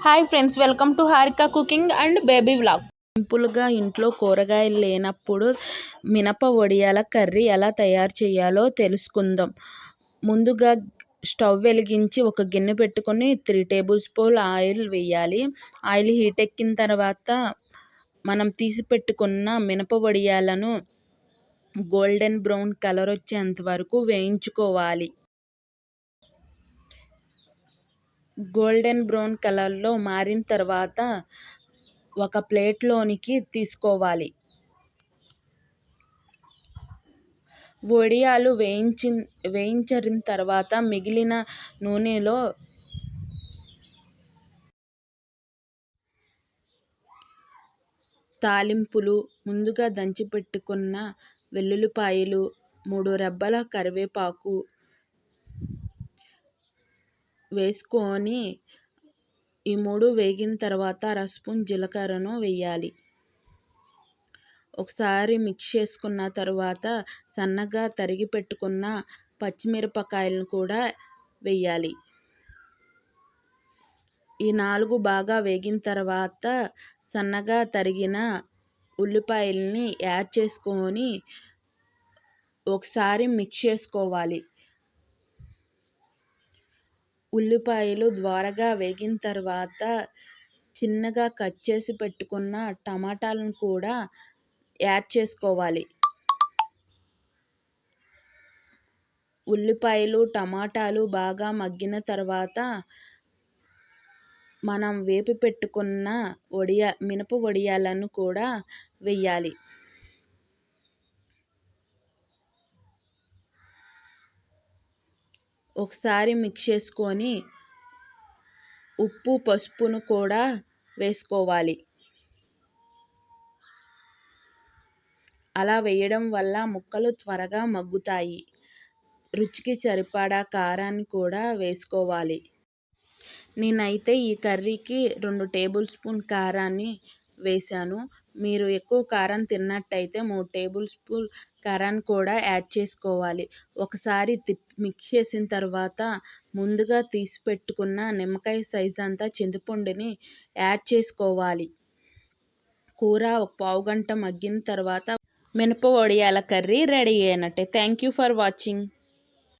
Hi friends, welcome to Harika cooking and baby vlog. సింపుల్గా ఇంట్లో కూరగాయలు లేనప్పుడు మినప వడియాల కర్రీ ఎలా తయారు చేయాలో తెలుసుకుందాం. ముందుగా స్టవ్ వెలిగించి ఒక గిన్నె పెట్టుకొని 3 టేబుల్ స్పూన్ ఆయిల్ వేయాలి. ఆయిల్ హీట్ ఎక్కిన తర్వాత మనం తీసి పెట్టుకున్న మినప వడియాలను గోల్డెన్ బ్రౌన్ కలర్ వచ్చేంత వరకు వేయించుకోవాలి. గోల్డెన్ బ్రౌన్ కలర్లో మారిన తర్వాత ఒక ప్లేట్లోనికి తీసుకోవాలి. వడియాలు వేయించిన తర్వాత మిగిలిన నూనెలో తాలింపులు, ముందుగా దంచి పెట్టుకున్న వెల్లుల్లిపాయలు, 3 రెబ్బల కరివేపాకు వేసుకొని ఈ 3 వేగిన తర్వాత అర స్పూన్ జీలకర్రను వేయాలి. ఒకసారి మిక్స్ చేసుకున్న తర్వాత సన్నగా తరిగి పెట్టుకున్న పచ్చిమిరపకాయలను కూడా వేయాలి. ఈ 4 బాగా వేగిన తర్వాత సన్నగా తరిగిన ఉల్లిపాయలని యాడ్ చేసుకొని ఒకసారి మిక్స్ చేసుకోవాలి. ఉల్లిపాయలు ద్వారగా వేగిన తర్వాత చిన్నగా కట్ చేసి పెట్టుకున్న టమాటాలను కూడా యాడ్ చేసుకోవాలి. ఉల్లిపాయలు, టమాటాలు బాగా మగ్గిన తర్వాత మనం వేపి పెట్టుకున్న మినప వడియాలను కూడా వేయాలి. ఒకసారి మిక్స్ చేసుకొని ఉప్పు, పసుపును కూడా వేసుకోవాలి. అలా వేయడం వల్ల ముక్కలు త్వరగా మగ్గుతాయి. రుచికి సరిపడా కారాన్ని కూడా వేసుకోవాలి. నేనైతే ఈ కర్రీకి 2 టేబుల్ స్పూన్ కారాన్ని వేశాను. మీరు ఎక్కువ కారం తిన్నట్టయితే 3 టేబుల్ స్పూన్ కారాన్ని కూడా యాడ్ చేసుకోవాలి. ఒకసారి మిక్స్ చేసిన తర్వాత ముందుగా తీసి పెట్టుకున్న నిమ్మకాయ సైజ్ అంతా చింతపండుని యాడ్ చేసుకోవాలి. కూర ఒక పావుగంట మగ్గిన తర్వాత మినప వడియాల కర్రీ రెడీ అయినట్టే. Thank you for watching.